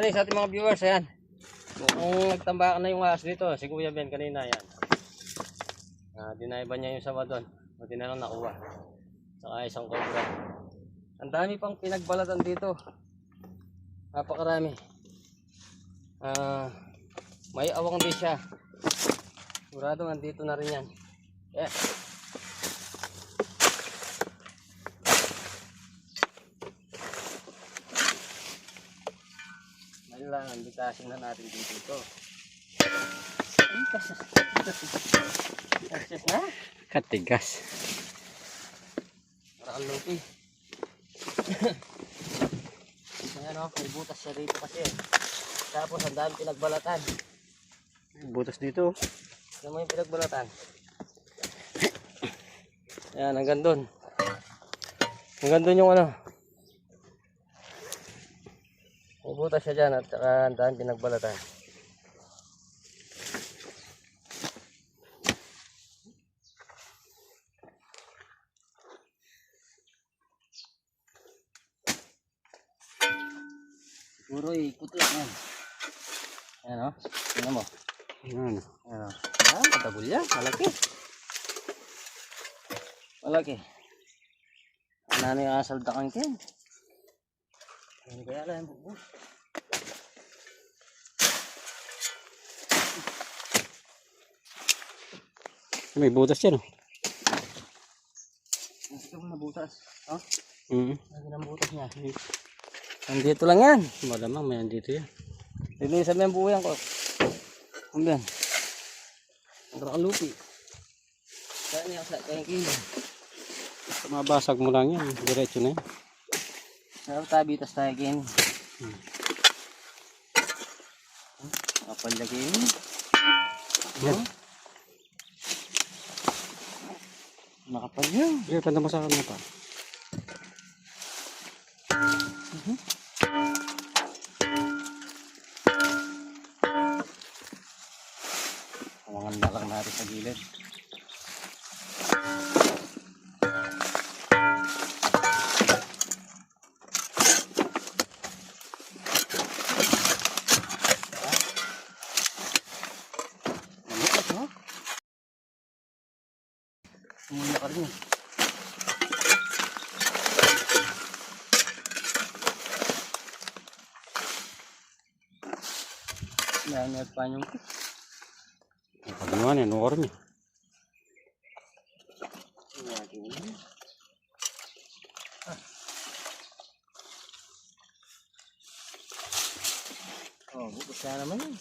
morning sa ating mga viewers. Ayan. Kung nagtambakan na yung ahas dito, si Kuya Ben kanina yan. Dinaiba niya yung sawa doon. Buti na lang nakuha. Saka isang cobra. Ang dami pang pinagbalatan dito. Napakarami. May awang din siya. Sigurado nandito na rin yan. Yeah. Kailangan bitasin na natin dito ito. Katigas na? Katigas. Parang lupi. Ayan o, may butas siya dito kasi. Tapos ang dami pinagbalatan. Butas dito. Yan mo yung pinagbalatan. Ayan, hanggang doon. Hanggang doon yung ano. May butas siya dyan at saka ang dami pinagbalatan. Siguro ikot lang yan. Ayan o. Tingnan mo. Ayan. Ayan o. Matagol yan. Malaki. Malaki. Ano yung asaldakan kin? Ayan kaya lang yung bubus. May butas yan. Nasa ka na butas. Oh? Nasa ng butas niya. Nandito lang yan. Malamang may andito yan. Lilisan mo yung buhay ko. Hanggang. Ang rakalupi. Saan niya sa kayang kilo? Mabasag mo lang yan. Diretso na yan. Sarap tabi tas tayo kin. Kapal lagi yun. Yan. Nakapal yun. Yan, tanda mo sa kanya pa. Kawangan na lang natin sa gilid. Muna ka rin eh. Nanat pa yung Paginawa yan, enorme. oh, bukas na naman yun.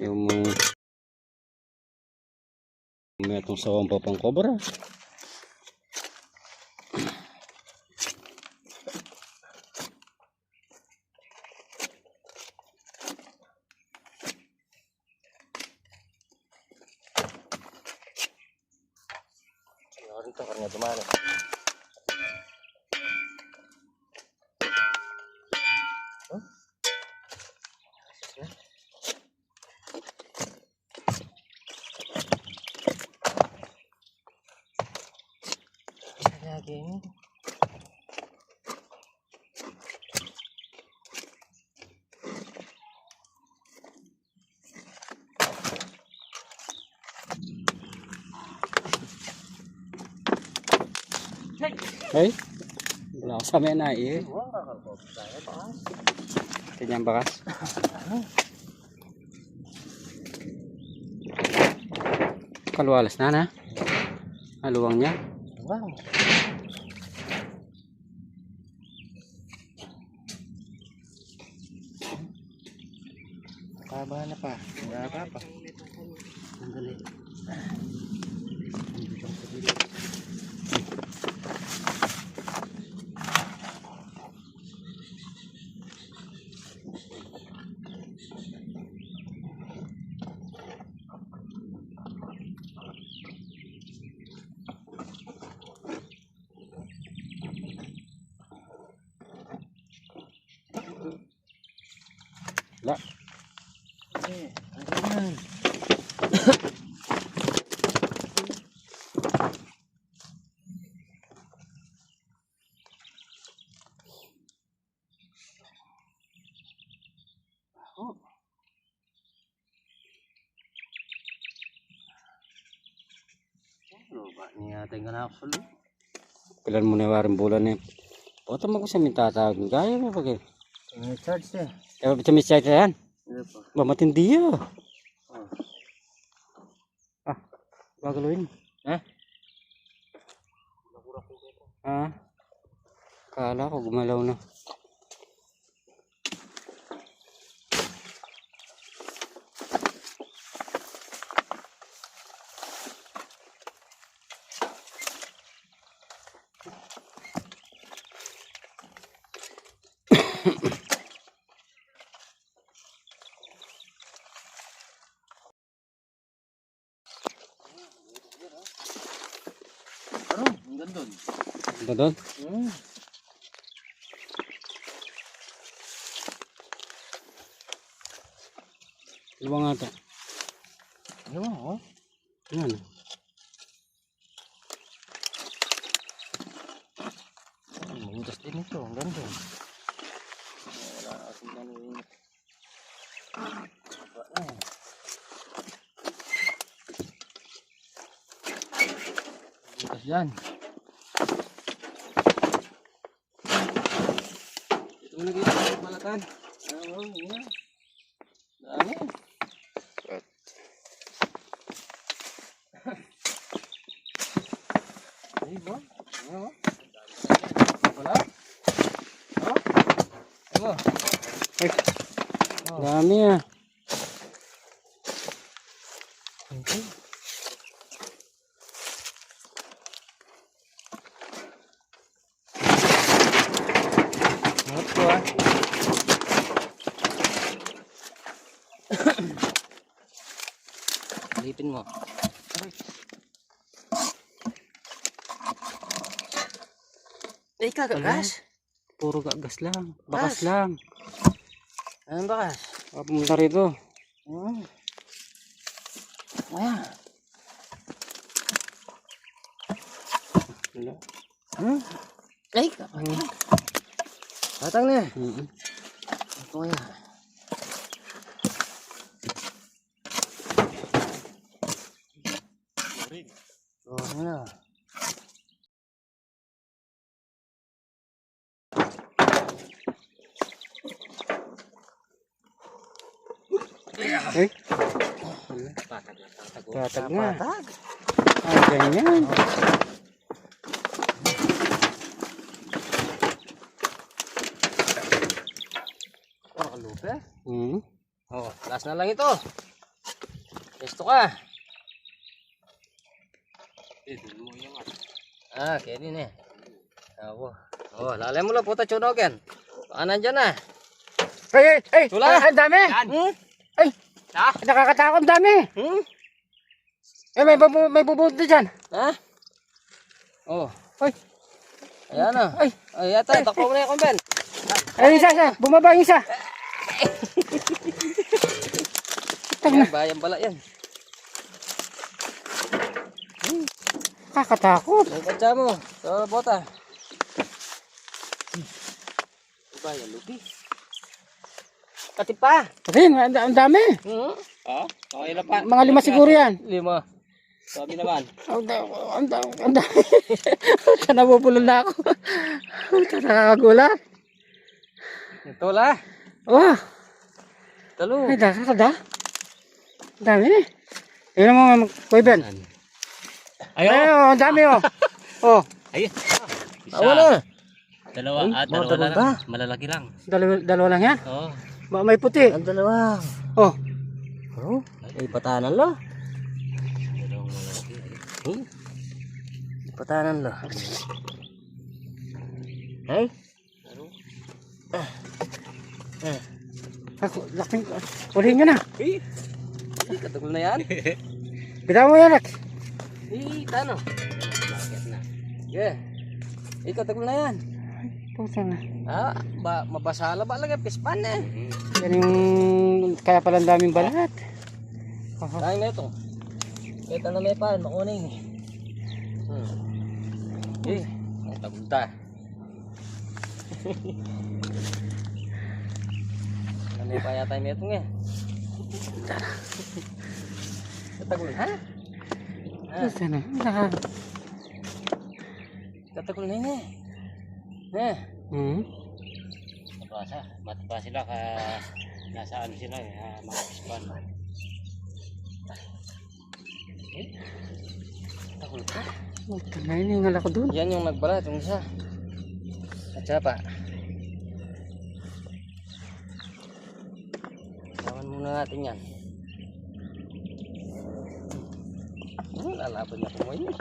Yung may itong sawang papang cobra. Ito karena dumana. Oh? Lagi ini. Hey, wala ko sa mena eh. Kanyang bakas. Kaluwalas na. Haluwang niya. Wow. Kaba na pa. Kaba pa. Sandali. Wala. Ayan. Oh. Ano ba niya tingnan na ako sulu? Pilan mo na waring bulan eh. O tama ko sa mintatawag. Gaya mo pag Charge eh. Kaya ba may site yan? Ano pa? Ba matindi ah. Oh. Gagawin. Ha? Ah. Kala ko gumalaw na. Ano? Ang ganda doon. Ito doon? Ano ba nga ito? Ano mo? Oh? Yan. Mabutas din ito. Ang ganda. Wala na kasing gano'n. Butas dyan. Ito mo nag-iisa ng malatan. Oo, yan. Dami. Ay ba? Ano? Wala? Oh? Ano? Ay. Dami ah. Okay. Angat ko ah. Alipin mo. Ay, kagagas. Puro gagas lang. Bakas lang. Anong bakas? Pumunta rito. Ayan. Wala. Ay, kapatid. Batang na. Ito kaya. Oh, ano? Ay. Patag na. Patag na. Patag. Ay, ganyan. Oh, kalupe. Oh, last na lang ito. Testo ka. Ah, Kevin eh. Ako. Oh, lalay mo lang puta chunogen. Baka nandyan na. Ay, Tula. ang dami. Ay, nakakatakot, ang dami. Eh, may bubunti dyan. Ha? Oh. Ay. Ayan na. Ay. Ay, yata. Takpo mo na yung Ben. Ay, isa. Bumaba yung isa. Ayan, bayang bala yan. Kakatakot. Ang katsa mo. Sa bota. Bayang lupi. Katipa. Rin, ang dami. Oh, okay na pa. Mga 5 siguro yan. 5. Sabi naman. Ang dami. Nabubulol na ako. Nakakagulat. Ito la. Wow. Talo. Ay, nakakada. Ang dami eh. Tignan mo, Kuya Ben. Ay, ang dami oh. Oh. Ayun. Wala. Dalawa. Ay, Dalawa mga lang. Malalaki lang. Dalawa lang yan. Oo. May puti. Ang dalawa. Oh. Oh, ay patanan lo. Dalawang malalaki. Patanan lo. Hey? Ako, laking. Ulihin nyo na. Eh, katugol na yan. Bitaw mo yan, Rex. Eh, tano. Bakit na? Yeah. Eh, katugol na yan. Puta na. Mabasala ba lagi pispan eh. Yan yung kaya pala ang daming balat. Dahil na ito. Kahit ano may pan, makunin eh. Ay tagulta. Ano may pa yata yung metong eh. Tatagul, ha? Puta na. Tatagul na yun eh. Mataba sila ka nasa ano sila mga pispan. Tatagul ka. Puta na, hiningal ako dun. Yan yung nagbalat, yung isa. At saka pa. Lawan muna natin yan. Lalaban na kumoy niya.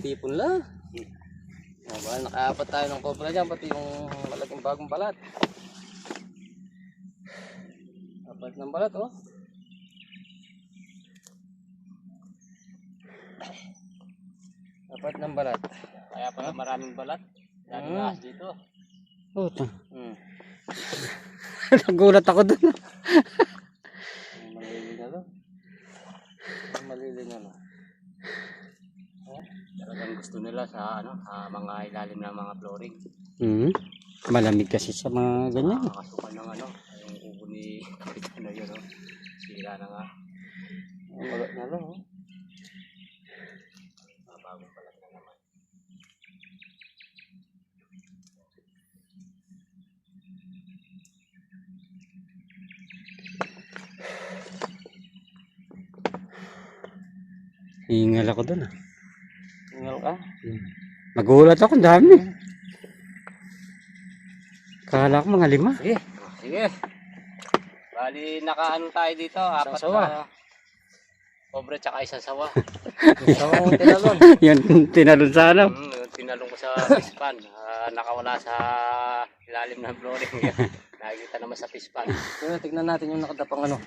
Tipon lang. Baka nakaapat tayo ng cobra dyan, pati yung malaking bagong balat. Apat ng balat, oh. Apat ng balat. Kaya pala maraming balat. Daming ahas dito. Puta. Nagulat ako dun. Maliling na lang. Maliling na lang. Talagang gusto nila sa mga ilalim ng mga flooring. Malamig kasi sa mga ganyan. Nakakasukan ng yung ubo ni yun, sira na nga. Balat na lang, oh. Bagong balat na naman. Hiningal ako dun. Tingal ka? Nagulat ako, ang dami. Kala ko mga 5. Sige. Sige. Bali nakaano tayo dito, apat sawa. na pobre tsaka isang sawa. Sawang tinalon. Yan, tinalon sa ano. Tinalong ko sa pispan. Nakawala sa ilalim ng flooring. Nakikita naman sa pispan. Kaya tignan natin yung nakadapang ano.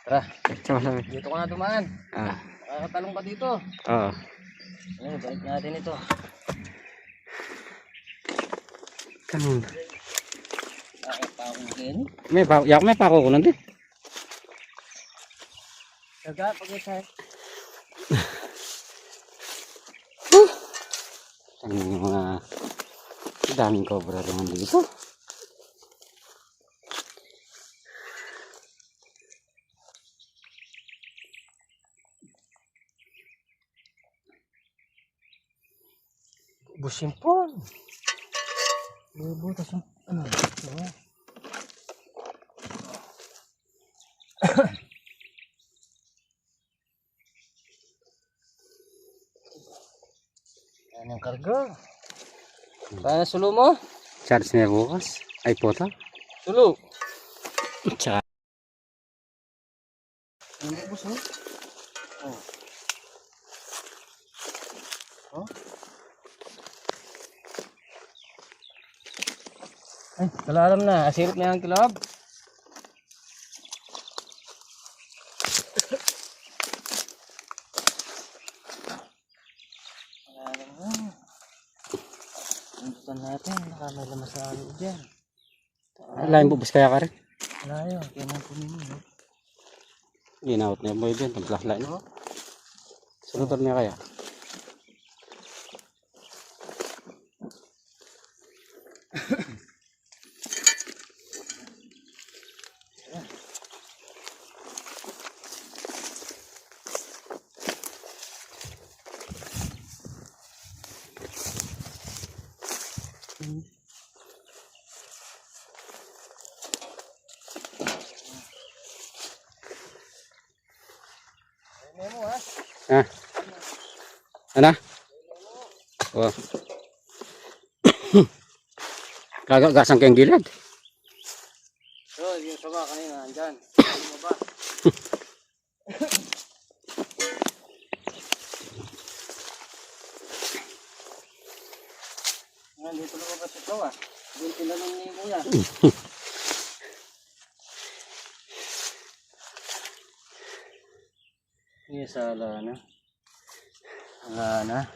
Tara, Sabi. dito ka na dumaan. Ah, Nakakatalong pa dito. oo. Ayun, balik natin ito. Kanun. Bakit pa akong din? May pako ko nun din. Daga, pag-isa. Ang mga daming cobra naman dito. Busimpon. Butas yung ano. Yan yung karga. Kaya sulo mo? Charge niya bukas. Ay puta. Sulo. Tsaka. Ano ba buso? Oh. Oh. Ay, kalalam na. Asirip na yung kilab. Kalalam na. Tuntutan natin. Baka may lamas sa ano dyan. Lain bubus kaya ka rin. Wala yun. Kaya nang kunin mo. Ginawat niya boy din. Paglaklain. Sunod niya kaya. Memo ha. Ah. Ano? Oh. Kagagasang kayong gilid. So, yung saba kanina, andyan. Ano ba? Dito lumabas ito ah. Doon tinanong ni Kuya. Yes, ala na. Ala na.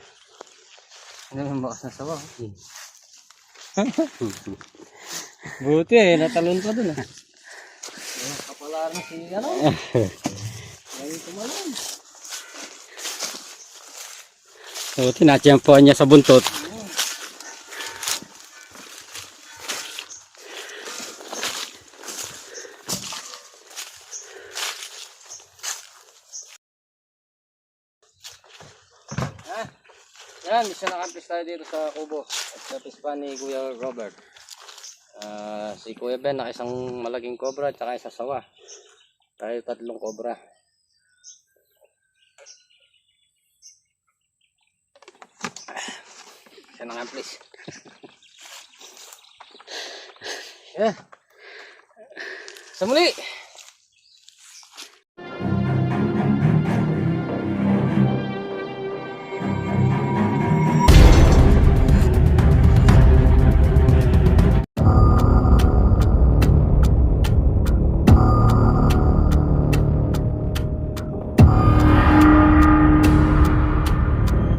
Hindi mo bakas na sawa. Buti eh, natalon pa dun ah. Kapala na si ano. Lagi tumalon. So, tinatiyampuan niya sa buntot. Yan, isa nakampis tayo dito sa kubo. At sa pispan ni Kuya Robert. Si Kuya Ben naka isang malaking cobra at saka isa sawa. Tayo 3 cobra. Isa nakampis. Sa muli!